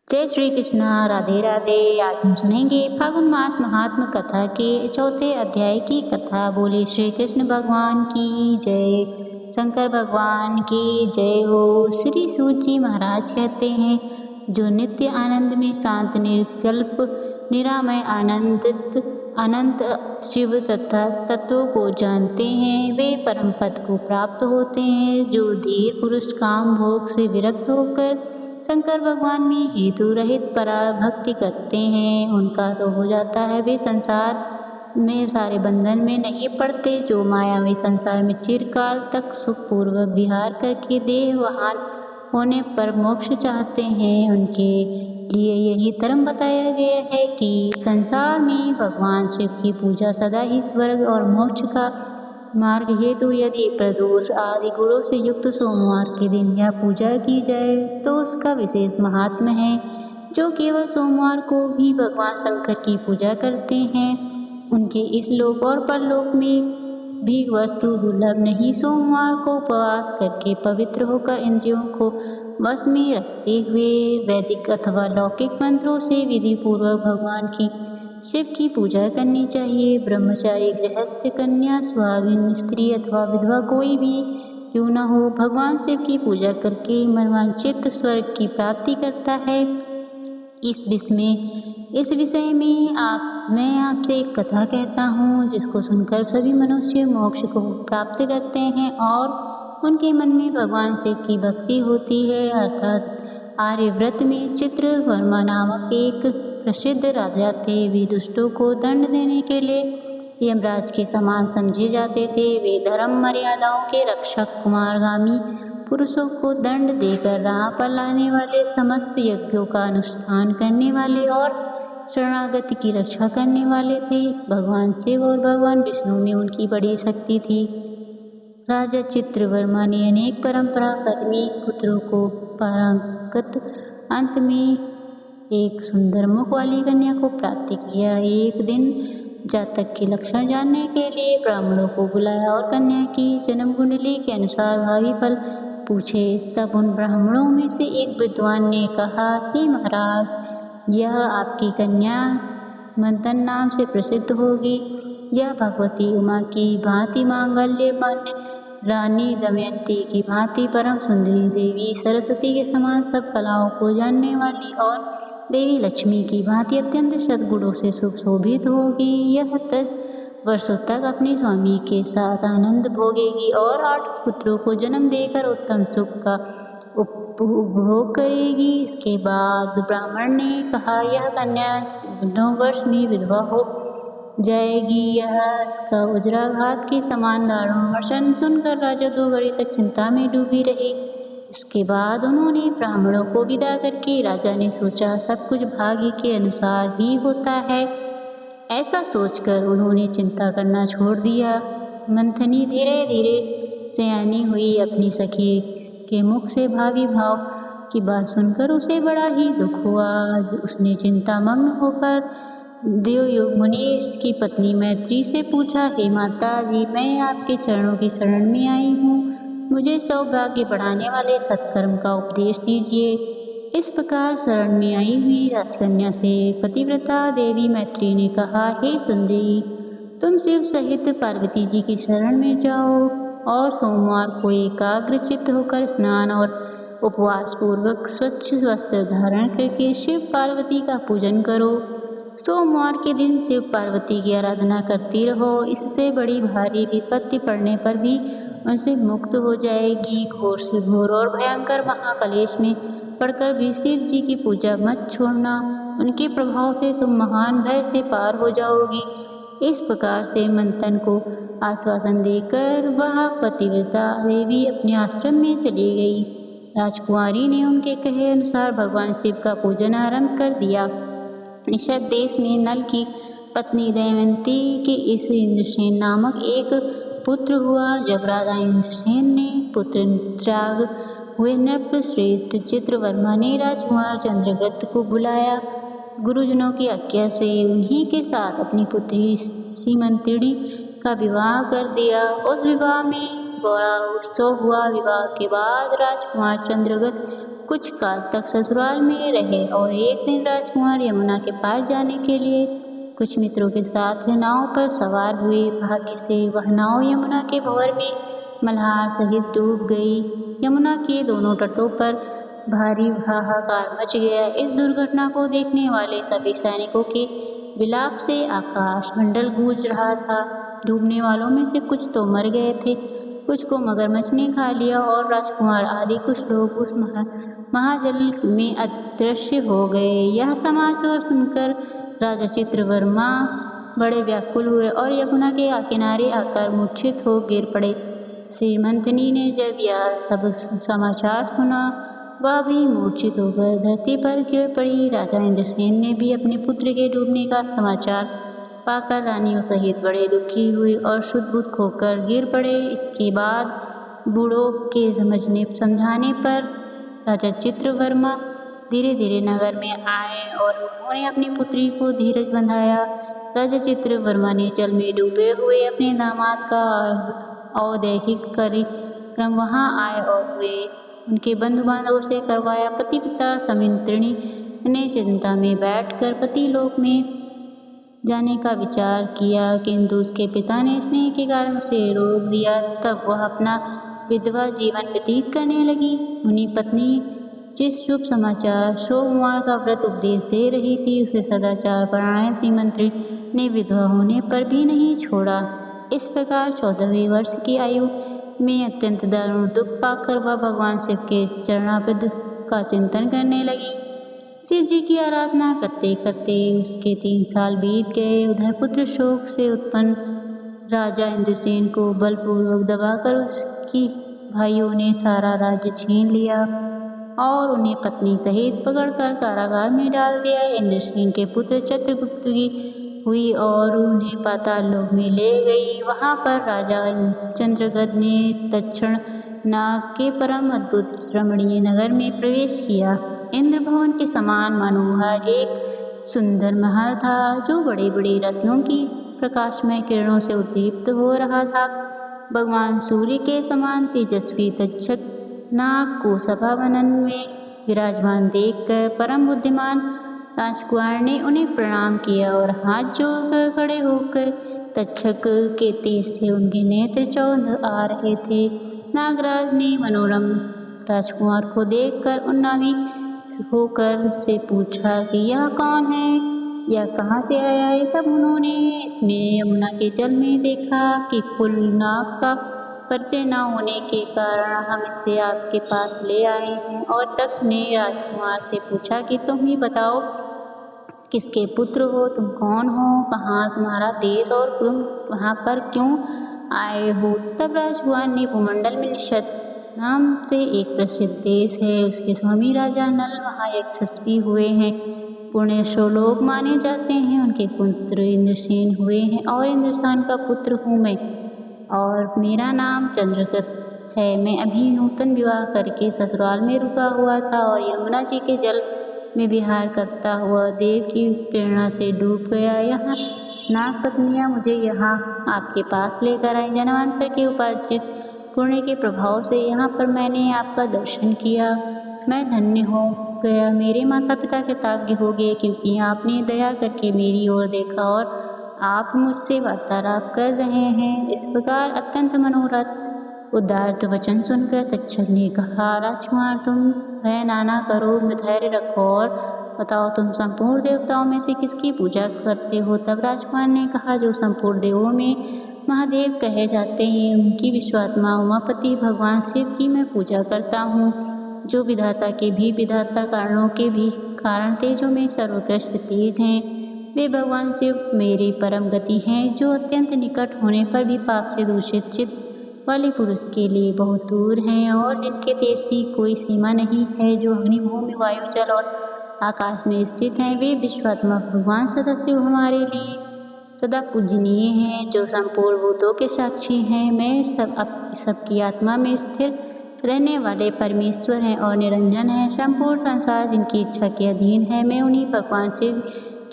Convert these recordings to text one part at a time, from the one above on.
जय श्री कृष्णा। राधे राधे। आज हम सुनेंगे फागुन मास महात्म कथा के चौथे अध्याय की कथा। बोले श्री कृष्ण भगवान की जय, शंकर भगवान की जय हो। श्री सूत जी महाराज कहते हैं, जो नित्य आनंद में शांत निर्कल्प निरामय आनंदित अनंत शिव तथा तत्वों को जानते हैं, वे परम पद को प्राप्त होते हैं। जो धीर पुरुष काम भोग से विरक्त होकर शंकर भगवान में हेतु रहित पराभक्ति करते हैं, उनका तो हो जाता है वे संसार में सारे बंधन में नहीं पड़ते। जो मायावी संसार में चिरकाल तक सुखपूर्वक विहार करके देहवान होने पर मोक्ष चाहते हैं, उनके लिए यही धर्म बताया गया है कि संसार में भगवान शिव की पूजा सदा ही स्वर्ग और मोक्ष का मार्ग हेतु यदि प्रदोष आदि गुणों से युक्त सोमवार के दिन यह पूजा की जाए तो उसका विशेष महात्म्य है। जो केवल सोमवार को भी भगवान शंकर की पूजा करते हैं, उनके इस लोक और परलोक में भी वस्तु दुर्लभ नहीं। सोमवार को उपवास करके पवित्र होकर इंद्रियों को वश में रखते हुए वैदिक अथवा लौकिक मंत्रों से विधि पूर्वक भगवान की शिव की पूजा करनी चाहिए। ब्रह्मचारी, गृहस्थ, कन्या, सुहागिन स्त्री अथवा विधवा कोई भी क्यों न हो, भगवान शिव की पूजा करके मनवांछित स्वर्ग की प्राप्ति करता है। इस विषय में मैं आपसे एक कथा कहता हूँ, जिसको सुनकर सभी मनुष्य मोक्ष को प्राप्त करते हैं और उनके मन में भगवान शिव की भक्ति होती है। अर्थात आर्यव्रत में चित्रवर्मा नामक एक प्रसिद्ध राजा थे। वे दुष्टों को दंड देने के लिए यमराज के समान समझे जाते थे। वे धर्म मर्यादाओं के रक्षक, कुमारगामी पुरुषों को दंड देकर राह पर लाने वाले, समस्त यज्ञों का अनुष्ठान करने वाले और शरणागति की रक्षा करने वाले थे। भगवान शिव और भगवान विष्णु में उनकी बड़ी शक्ति थी। राजा चित्रवर्मा ने अनेक परंपरा कर्मी पुत्रों को पारंगत अंत में एक सुंदर मुख वाली कन्या को प्राप्त किया। एक दिन जातक के लक्षण जानने के लिए ब्राह्मणों को बुलाया और कन्या की जन्म कुंडली के अनुसार भावी फल पूछे। तब उन ब्राह्मणों में से एक विद्वान ने कहा कि महाराज, यह आपकी कन्या मंथन नाम से प्रसिद्ध होगी। यह भगवती उमा की भांति मांगल्यमय, रानी दमयंती की भांति परम सुंदरी, देवी सरस्वती के समान सब कलाओं को जानने वाली और देवी लक्ष्मी की भांति अत्यंत सद्गुणों से सुशोभित होगी। यह 10 वर्षों तक अपने स्वामी के साथ आनंद भोगेगी और 8 पुत्रों को जन्म देकर उत्तम सुख का उपभोग करेगी। इसके बाद ब्राह्मण ने कहा, यह कन्या 9 वर्ष में विधवा हो जाएगी। यह इसका वज्राघात के समान दारुण वचन सुनकर राजा 2 घड़ी तक चिंता में डूबी रही। इसके बाद उन्होंने ब्राह्मणों को विदा करके, राजा ने सोचा सब कुछ भाग्य के अनुसार ही होता है, ऐसा सोचकर उन्होंने चिंता करना छोड़ दिया। मंथनी धीरे धीरे सयानी हुई। अपनी सखी के मुख से भावी भाव की बात सुनकर उसे बड़ा ही दुख हुआ। उसने चिंतामग्न होकर देवयोग मुनि की पत्नी मैत्री से पूछा, हे माता जी, मैं आपके चरणों की शरण में आई हूँ, मुझे सौभाग्य बढ़ाने वाले सत्कर्म का उपदेश दीजिए। इस प्रकार शरण में आई हुई राजकन्या से पतिव्रता देवी मैत्री ने कहा, हे सुंदरी, तुम शिव सहित पार्वती जी की शरण में जाओ और सोमवार को एकाग्र चित्त होकर स्नान और उपवास पूर्वक स्वच्छ वस्त्र धारण करके शिव पार्वती का पूजन करो। सोमवार के दिन शिव पार्वती की आराधना करती रहो, इससे बड़ी भारी विपत्ति पड़ने पर भी उनसे मुक्त हो जाएगी। घोर से घोर और भयंकर महाकलेश में पड़कर भी शिव जी की पूजा मत छोड़ना, उनके प्रभाव से तुम महान भय से पार हो जाओगी। इस प्रकार से मंथन को आश्वासन देकर वह पतिव्रता देवी अपने आश्रम में चली गई। राजकुमारी ने उनके कहे अनुसार भगवान शिव का पूजन आरंभ कर दिया। निषद देश में नल की पत्नी दमयंती के इस इंद्रसेन नामक एक पुत्र हुआ। जब राजा इंद्रसेन ने पुत्र त्याग हुए, नृपश्रेष्ठ चित्रवर्मा ने राजकुमार चंद्रगत को बुलाया। गुरुजनों की आज्ञा से उन्हीं के साथ अपनी पुत्री सीमंतिनी का विवाह कर दिया। उस विवाह में बड़ा उत्सव हुआ। विवाह के बाद राजकुमार चंद्रगत कुछ काल तक ससुराल में रहे और एक दिन राजकुमार यमुना के पार जाने के लिए कुछ मित्रों के साथ नाव पर सवार हुए। भाग्य से वह नाव यमुना के भंवर में मल्हार सहित डूब गई। यमुना के दोनों तटों पर भारी हाहाकार मच गया। इस दुर्घटना को देखने वाले सभी सैनिकों के विलाप से आकाश मंडल गूंज रहा था। डूबने वालों में से कुछ तो मर गए थे, कुछ को मगरमच्छ ने खा लिया और राजकुमार आदि कुछ लोग उस महाजल में अदृश्य हो गए। यह समाचार सुनकर राजा चित्रवर्मा बड़े व्याकुल हुए और यमुना के किनारे आकर मूर्छित हो गिर पड़े। श्रीमंतनी ने जब यह सब समाचार सुना, वह भी मूर्छित होकर धरती पर गिर पड़ी। राजा इंद्रसेन ने भी अपने पुत्र के डूबने का समाचार पाकर रानियों सहित बड़े दुखी हुए और शुद्ध खोकर गिर पड़े। इसके बाद बूढ़ों के समझाने पर राजा चित्रवर्मा धीरे धीरे नगर में आए और उन्होंने अपनी पुत्री को धीरज बंधाया। राजा चित्रवर्मा ने जल में डूबे हुए अपने दामाद का औदैहिक कार्यक्रम वहां आए और वे उनके बंधु बांधवों से करवाया। पति पिता समिंत्रिणी ने चिंता में बैठकर पति लोक में जाने का विचार किया, किंतु उसके पिता ने स्नेह के कारण उसे रोक दिया। तब वह अपना विधवा जीवन व्यतीत करने लगी। मुनि पत्नी जिस शुभ समाचार सोमवार का व्रत उपदेश दे रही थी, उसे सदाचार परायण श्रीमंत्री ने विधवा होने पर भी नहीं छोड़ा। इस प्रकार 14वें वर्ष की आयु में अत्यंत दारुण दुख पाकर वह भगवान शिव के चरणारविंद का चिंतन करने लगी। शिव जी की आराधना करते करते उसके 3 साल बीत गए। उधर पुत्र शोक से उत्पन्न राजा इंद्रसेन को बलपूर्वक दबाकर उसकी भाइयों ने सारा राज्य छीन लिया और उन्हें पत्नी सहित पकड़कर कारागार में डाल दिया। इंद्रसेन के पुत्र चित्रगुप्त की हुई और उन्हें पाताल लोक में ले गई। वहां पर राजा चंद्रगद ने दक्षिण नाग के परम अद्भुत रमणीय नगर में प्रवेश किया। इंद्र भवन के समान मनोहर एक सुंदर महल था, जो बड़े बड़े रत्नों की प्रकाशमय किरणों से उद्दीप्त हो रहा था। भगवान सूर्य के समान तेजस्वी तक्षक नाग को सभा भवन में विराजमान देखकर परम बुद्धिमान राजकुमार ने उन्हें प्रणाम किया और हाथ जोड़कर खड़े होकर तक्षक के तेज से उनके नेत्र चौंध आ रहे थे। नागराज ने मनोरम राजकुमार को देखकर उन्नावी होकर से पूछा कि यह कौन है, यह कहाँ से आया है। तब उन्होंने इसमें यमुना के जल में देखा कि कुल नाग का परिचय न होने के कारण हम इसे आपके पास ले आए हैं। और तक्ष ने राजकुमार से पूछा कि तुम ही बताओ किसके पुत्र हो, तुम कौन हो, कहाँ तुम्हारा देश और तुम वहाँ पर क्यों आए हो। तब राजकुमार ने भूमंडल में निषद नाम से एक प्रसिद्ध देश है, उसके स्वामी राजा नल वहाँ यशस्वी हुए हैं, पुण्य लोग माने जाते हैं। उनके पुत्र इंद्रसेन हुए हैं और इंद्रसेन का पुत्र हूँ मैं और मेरा नाम चंद्रगत है। मैं अभी नूतन विवाह करके ससुराल में रुका हुआ था और यमुना जी के जल में विहार करता हुआ देव की प्रेरणा से डूब गया। यहाँ नाग पत्नियाँ मुझे यहाँ आपके पास लेकर आई। जन्मांतर के उपार्जित पुण्य के प्रभाव से यहाँ पर मैंने आपका दर्शन किया, मैं धन्य हो गया। मेरे माता पिता कृतज्ञ हो गए क्योंकि आपने दया करके मेरी ओर देखा और आप मुझसे वार्तालाप कर रहे हैं। इस प्रकार अत्यंत मनोरथ उदारत वचन सुनकर तक्षक ने कहा, राजकुमार तुम भय नाना करो, धैर्य रखो और बताओ तुम संपूर्ण देवताओं में से किसकी पूजा करते हो। तब राजकुमार ने कहा, जो संपूर्ण देवों में महादेव कहे जाते हैं उनकी विश्वात्मा उमापति भगवान शिव की मैं पूजा करता हूँ, जो विधाता के भी विधाता कारणों के भी कारण तेजों में सर्वोत्कृष्ट तेज हैं। वे भगवान शिव मेरी परम गति हैं, जो अत्यंत निकट होने पर भी पाप से दूषित चित्त वाले पुरुष के लिए बहुत दूर हैं और जिनके तेज की कोई सीमा नहीं है, जो अग्नि भूमि वायु जल और आकाश में स्थित हैं। वे विश्वात्मा भगवान सदाशिव हमारे लिए सदा पूजनीय हैं, जो संपूर्ण भूतों के साक्षी हैं। मैं सबकी आत्मा में स्थिर रहने वाले परमेश्वर हैं और निरंजन हैं। संपूर्ण संसार जिनकी इच्छा के अधीन है, मैं उन्हीं भगवान शिव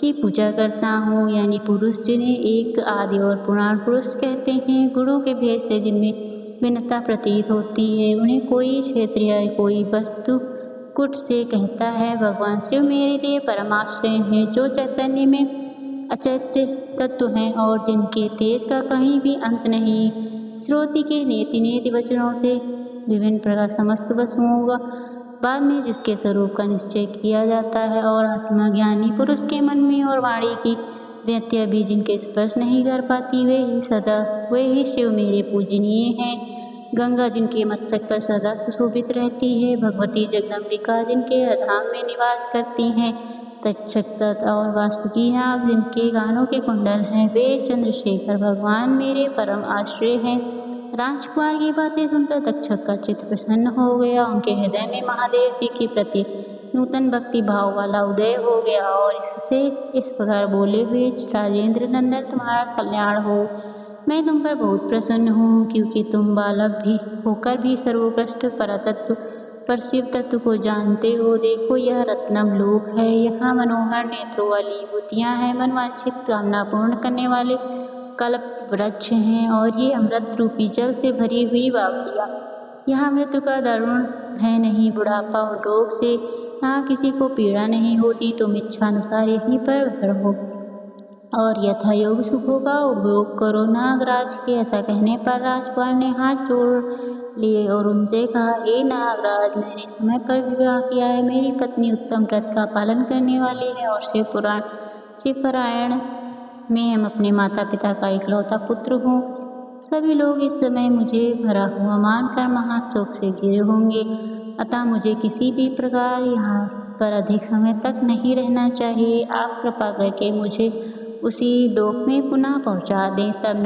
की पूजा करता हूँ, यानी पुरुष जिन्हें एक आदि और पुराण पुरुष कहते हैं। गुरु के भेद से जिनमें भिन्नता प्रतीत होती है, उन्हें कोई क्षेत्र या कोई वस्तु कुट से कहता है, भगवान शिव मेरे लिए परमाश्रय हैं, जो चैतन्य में अचैत्य तत्व हैं और जिनके तेज का कहीं भी अंत नहीं। श्रुति के नेति नेति वचनों से विभिन्न प्रकार समस्त वस्तुओं का बाद में जिसके स्वरूप का निश्चय किया जाता है और आत्मा ज्ञानी पुरुष के मन में और वाणी की व्यक्तियाँ भी जिनके स्पर्श नहीं कर पाती, वे ही शिव मेरे पूजनीय हैं। गंगा जिनके मस्तक पर सदा सुशोभित रहती है, भगवती जगदम्बिका जिनके धाम में निवास करती हैं, तक्षक तत् और वासुकी नाग जिनके गानों के कुंडल हैं, वे चंद्रशेखर भगवान मेरे परम आश्रय हैं। राजकुमार की बातें सुनकर तक्षक का चित्त प्रसन्न हो गया। उनके हृदय में महादेव जी के प्रति नूतन भक्ति भाव वाला उदय हो गया और इससे इस प्रकार बोले हुए, राजेंद्र नंदन तुम्हारा कल्याण हो। मैं तुम पर बहुत प्रसन्न हूँ, क्योंकि तुम बालक भी होकर भी सर्वोत्कृष्ट परतत्व पर शिव तत्व को जानते हो। देखो यह रत्नम लोक है, यहाँ मनोहर नेत्रों वाली युवतियाँ हैं, मनवांछित कामना पूर्ण करने वाले कल्प वृक्ष हैं और ये अमृत रूपी जल से भरी हुई बावलियाँ। यहाँ मृत्यु का दारुण है नहीं, बुढ़ापा और रोग से यहाँ किसी को पीड़ा नहीं होती। तुम इच्छानुसार यहीं पर रहो और यथा योग सुखों का उपभोग करो। नागराज के ऐसा कहने पर राजकुमार ने हाथ जोड़ लिए और उनसे कहा, हे नागराज, मैंने समय पर विवाह किया है। मेरी पत्नी उत्तम व्रत का पालन करने वाली है और शिवपरायण में हम अपने माता पिता का इकलौता पुत्र हूँ। सभी लोग इस समय मुझे भरा हुआ मानकर महाशोक से घिरे होंगे, अतः मुझे किसी भी प्रकार यहाँ पर अधिक समय तक नहीं रहना चाहिए। आप कृपा करके मुझे उसी लोक में पुनः पहुँचा दें। तब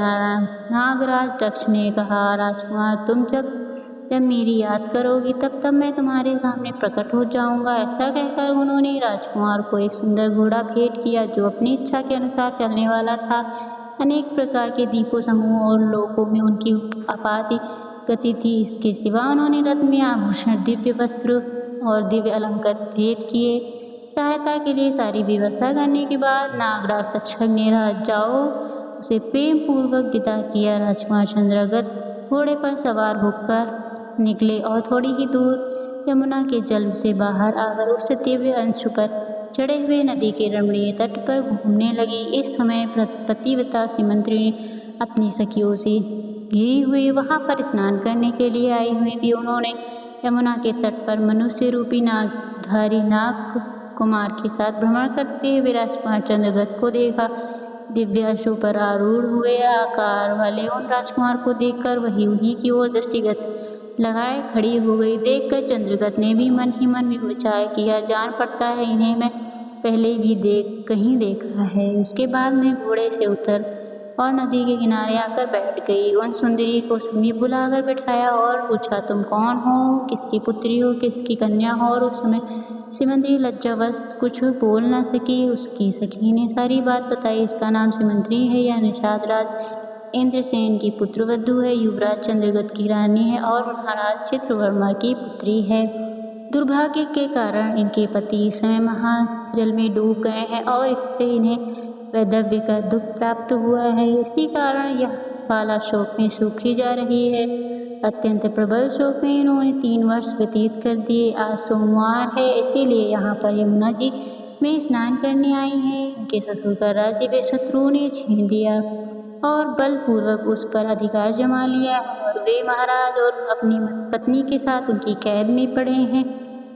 नागराज दक्ष ने कहा, राजकुमार, तुम जब मेरी याद करोगी तब मैं तुम्हारे सामने प्रकट हो जाऊंगा। ऐसा कहकर उन्होंने राजकुमार को एक सुंदर घोड़ा भेंट किया, जो अपनी इच्छा के अनुसार चलने वाला था। अनेक प्रकार के दीपों समूह और लोकों में उनकी अपाति गति थी। इसके सिवा उन्होंने रथ में आभूषण, दिव्य वस्त्र और दिव्य अलंकार भेंट किए। सहायता के लिए सारी व्यवस्था करने के बाद नागराज तक्षक ने जाओ उसे प्रेम पूर्वक विदा किया। राजकुमार चंद्रगत घोड़े पर सवार होकर निकले और थोड़ी ही दूर यमुना के जल से बाहर आकर उस दिव्य अंश पर चढ़े हुए नदी के रमणीय तट पर घूमने लगी। इस समय पतिव्रता श्रीमंत्री अपनी सखियों से घिरी हुई वहां पर स्नान करने के लिए आई हुई थी। उन्होंने यमुना के तट पर मनुष्य रूपी नागधारी नाग कुमार के साथ भ्रमण करते हुए राजकुमार चंद्रगत को देखा। दिव्य अश्व पर आरूढ़ हुए आकार वाले उन राजकुमार को देखकर वही उन्हीं की ओर दृष्टिगत लगाए खड़ी हो गई। देखकर चंद्रगत ने भी मन ही मन में विचार किया, जान पड़ता है इन्हें मैं पहले भी कहीं देखा है। उसके बाद मैं घोड़े से उतर और नदी के किनारे आकर बैठ गई। उन सुंदरी को समीप बुलाकर बैठाया और पूछा, तुम कौन हो, किसकी पुत्री हो, किसकी कन्या हो। और उस समय श्रीमंत्री लज्जावश कुछ बोल न सकी। उसकी सखी ने सारी बात बताई। इसका नाम श्रीमंत्री है, यह निषाद राज इंद्रसेन की पुत्रवधू है, युवराज चंद्रगत की रानी है और महाराज चित्रवर्मा की पुत्री है। दुर्भाग्य के कारण इनके पति इस समय महाजल में डूब गए हैं और इससे इन्हें वैधव्य का दुख प्राप्त हुआ है। इसी कारण यह बाला शोक में सूखी जा रही है। अत्यंत प्रबल शोक में इन्होंने 3 वर्ष व्यतीत कर दिए। आज सोमवार है, इसीलिए यहाँ पर यमुना जी में स्नान करने आई हैं। इनके ससुर का राज्य वे शत्रुओं ने छीन लिया और बलपूर्वक उस पर अधिकार जमा लिया है और वे महाराज और अपनी पत्नी के साथ उनकी कैद में पड़े हैं।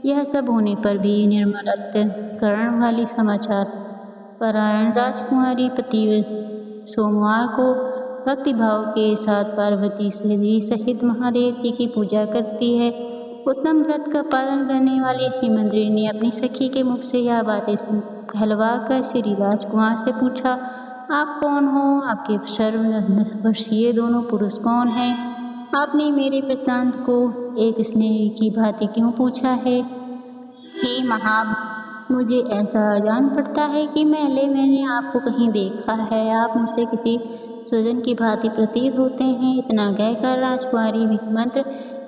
यह सब होने पर भी निर्मल अंतःकरण वाली समाचार परायण राजकुमारी पति सोमवार को भक्तिभाव के साथ पार्वती श्री सहित महादेव जी की पूजा करती है। उत्तम व्रत का पालन करने वाली श्रीमंत्री ने अपनी सखी के मुख से यह बातें कहलवा कर श्री राजकुमार से पूछा, आप कौन हो, आपके सर्ववर्षीय दोनों पुरुष कौन हैं? आपने मेरे वृत्तांत को एक स्नेही की भांति क्यों पूछा है? हे महाब, मुझे ऐसा जान पड़ता है कि मैंने आपको कहीं देखा है। आप मुझसे किसी स्वजन की भांति प्रतीत होते हैं। इतना कहकर राजकुमारी मंत्र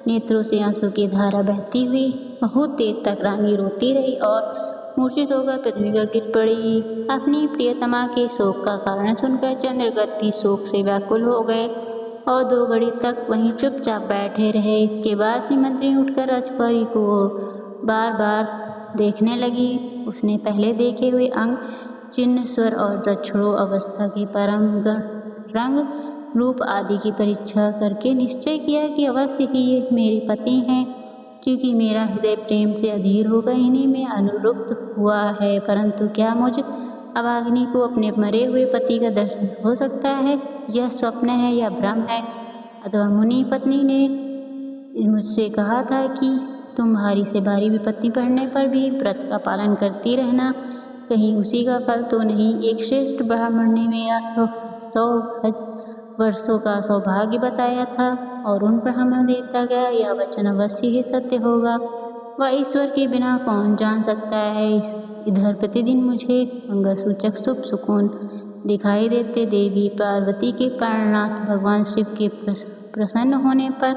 नेत्रों से आंसू की धारा बहती हुई बहुत देर तक रानी रोती रही और मूर्छित होकर पृथ्वी पर गिर पड़ी। अपनी प्रियतमा के शोक का कारण सुनकर चंद्रगत भी शोक से व्याकुल हो गए और 2 घड़ी तक वहीं चुपचाप बैठे रहे। इसके बाद श्रीमंत्री उठकर राजकुमारी को बार बार देखने लगी। उसने पहले देखे हुए अंग, चिन्ह, स्वर और दक्षिणों अवस्था के परम रंग, रूप आदि की परीक्षा करके निश्चय किया कि अवश्य ही ये मेरे पति हैं, क्योंकि मेरा हृदय प्रेम से अधीर होकर इन्हीं में अनुरक्त हुआ है। परंतु क्या मुझ अभागिनी को अपने मरे हुए पति का दर्शन हो सकता है? यह स्वप्न है या भ्रम है? अथवा मुनि पत्नी ने मुझसे कहा था कि तुम भारी से भारी विपत्ति पड़ने पर भी व्रत का पालन करती रहना, कहीं उसी का फल तो नहीं। एक श्रेष्ठ ब्राह्मण ने मेरा 100 वर्षों का सौभाग्य बताया था और उन ब्राह्मण देता गया यह वचन अवश्य ही सत्य होगा। वह ईश्वर के बिना कौन जान सकता है। इधर प्रतिदिन मुझे मंगल सूचक शुभ सुकून दिखाई देते। देवी पार्वती के प्राणनाथ भगवान शिव के प्रसन्न होने पर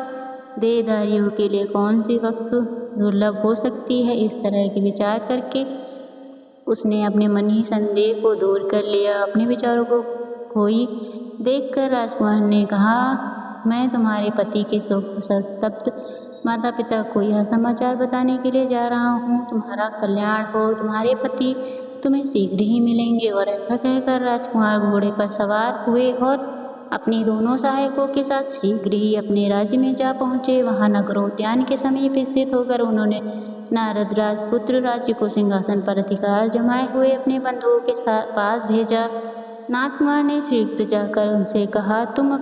देहधारियों के लिए कौन सी वस्तु दुर्लभ हो सकती है। इस तरह के विचार करके उसने अपने मन ही संदेह को दूर कर लिया। अपने विचारों को खोई देखकर राजकुमार ने कहा, मैं तुम्हारे पति के शोक संतप्त माता पिता को यह समाचार बताने के लिए जा रहा हूँ। तुम्हारा कल्याण हो, तुम्हारे पति तुम्हें शीघ्र ही मिलेंगे। और ऐसा कहकर राजकुमार घोड़े पर सवार हुए और अपने दोनों सहायकों के साथ शीघ्र ही अपने राज्य में जा पहुँचे। वहाँ नगरोद्यान के समीप स्थित होकर उन्होंने नारद राजपुत्र राज्य को सिंहासन पर अधिकार जमाए हुए अपने बंधुओं के पास भेजा। नाथ कुमार ने शीघ्र जाकर उनसे कहा, तुम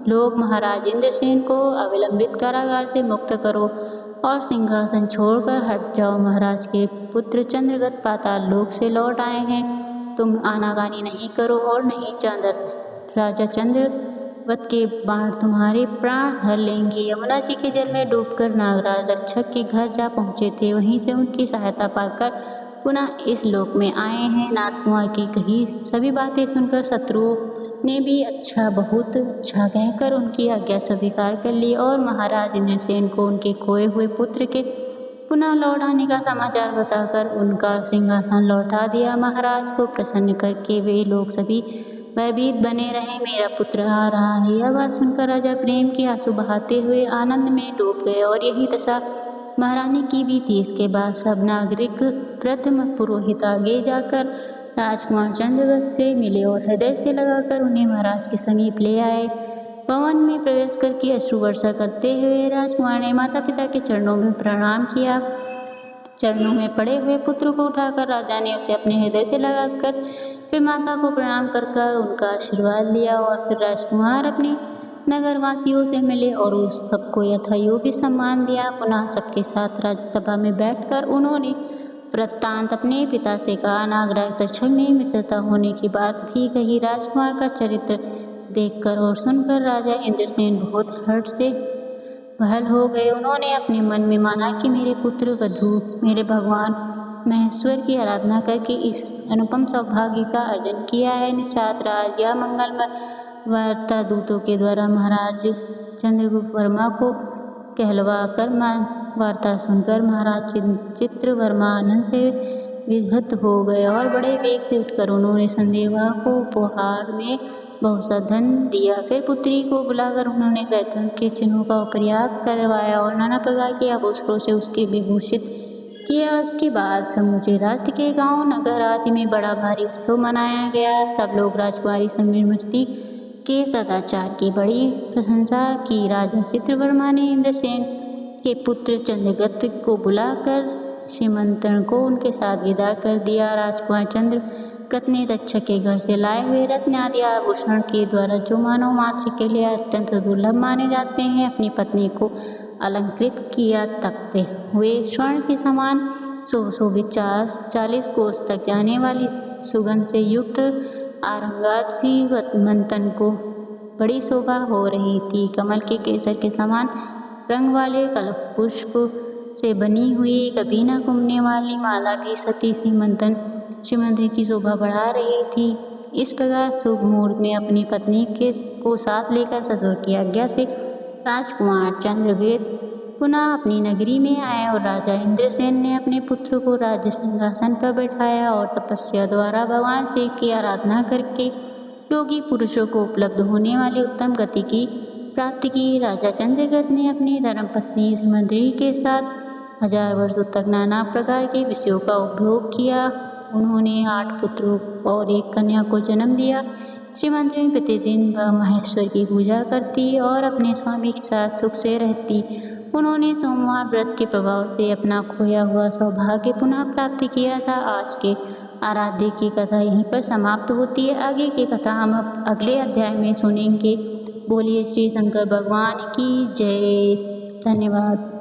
लोग महाराज इंद्रसेन को अविलंबित कारागार से मुक्त करो और सिंहासन छोड़कर हट जाओ। महाराज के पुत्र चंद्रगत पाताल लोक से लौट आए हैं। तुम आनाकानी नहीं करो और नहीं राजा चंद्रवत के बाण तुम्हारे प्राण हर लेंगे। यमुना जी के जल में डूबकर नागराज रक्षक के घर जा पहुँचे थे। वहीं से उनकी सहायता पाकर पुनः इस लोक में आए हैं। नाथ कुमार की कही सभी बातें सुनकर शत्रुओं ने भी अच्छा, बहुत अच्छा कहकर उनकी आज्ञा स्वीकार कर ली और महाराज इंद्रसेन को उनके खोए हुए पुत्र के पुनः लौट आने का समाचार बताकर उनका सिंहासन लौटा दिया। महाराज को प्रसन्न करके वे लोग सभी भयभीत बने रहे। मेरा पुत्र आ रहा है, यह बात सुनकर राजा प्रेम के आंसू बहाते हुए आनंद में डूब गए। और यही दशा महारानी की भी थी। इसके बाद सब नागरिक प्रथम पुरोहित आगे जाकर राजकुमार चंद्रगत से मिले और हृदय से लगाकर उन्हें महाराज के समीप ले आए। भवन में प्रवेश करके अश्रु वर्षा करते हुए राजकुमार ने माता पिता के चरणों में प्रणाम किया। चरणों में पड़े हुए पुत्र को उठाकर राजा ने उसे अपने हृदय से लगाकर फिर माता को प्रणाम कर उनका आशीर्वाद लिया। और फिर राजकुमार अपने नगरवासियों से मिले और उस सबको यथायोग्य सम्मान दिया। पुनः सबके साथ राज्यसभा में बैठकर उन्होंने वृत्तांत अपने पिता से कहा। नागराज रक्षक ने मित्रता होने की बात भी कही। राजकुमार का चरित्र देखकर और सुनकर राजा इंद्रसेन बहुत हर्ष से बहल हो गए। उन्होंने अपने मन में माना कि मेरे पुत्र वधू मेरे भगवान महेश्वर की आराधना करके इस अनुपम सौभाग्य का अर्जन किया है। निषाद राज या मंगलमय वार्ता दूतों के द्वारा महाराज चंद्रगुप्त वर्मा को कहलवा कर वार्ता सुनकर महाराज चित्रवर्मा आनंद से विहत हो गए और बड़े वेग से उठकर उन्होंने संदेवा को उपहार में बहुत सा धन दिया। फिर पुत्री को बुलाकर उन्होंने वैतन के चिन्हों का प्रयाग करवाया और नाना प्रकार के आभूषणों से उसके विभूषित किया। उसके बाद समूचे राष्ट्र के गांव नगर आदि में बड़ा भारी उत्सव मनाया गया। सब लोग राजकुमारी समीरमती के सदाचार की बड़ी प्रशंसा की। राजा चित्रवर्मा ने इंद्रसेन के पुत्र चंद्रगत को बुलाकर श्रीमंतन को उनके साथ विदा कर दिया। राजकुमार चंद्रगत ने रक्षक के घर से लाए हुए रत्न आदि आभूषण के द्वारा जो मानव मात्र के लिए अत्यंत दुर्लभ माने जाते हैं अपनी पत्नी को अलंकृत किया। तपते हुए स्वर्ण के समान सुशोभित 40 कोस तक जाने वाली सुगंध से युक्त आरंगासी मंथन को बड़ी शोभा हो रही थी। कमल के केसर के समान रंग वाले कल्प पुष्प से बनी हुई कभी न घूमने वाली माला भी सती सी मंथन श्रीमंती की शोभा बढ़ा रही थी। इस प्रकार शुभ मुहूर्त में अपनी पत्नी को साथ लेकर ससुर की आज्ञा से राजकुमार चंद्रगत पुनः अपनी नगरी में आए और राजा इंद्रसेन ने अपने पुत्र को राज्य सिंहासन पर बैठाया और तपस्या द्वारा भगवान शिव की आराधना करके योगी पुरुषों को उपलब्ध होने वाली उत्तम गति की प्राप्ति की। राजा चंद्रगत ने अपनी धर्मपत्नी श्रीमंती के साथ 1000 वर्षों तक नाना प्रकार के विषयों का उपभोग किया। उन्होंने 8 पुत्रों और 1 कन्या को जन्म दिया। श्रीमंती प्रतिदिन महेश्वर की पूजा करती और अपने स्वामी के साथ सुख से रहती। उन्होंने सोमवार व्रत के प्रभाव से अपना खोया हुआ सौभाग्य पुनः प्राप्त किया था। आज के आराध्य की कथा यहीं पर समाप्त होती है। आगे की कथा हम अब अगले अध्याय में सुनेंगे। बोलिए श्री शंकर भगवान की जय। धन्यवाद।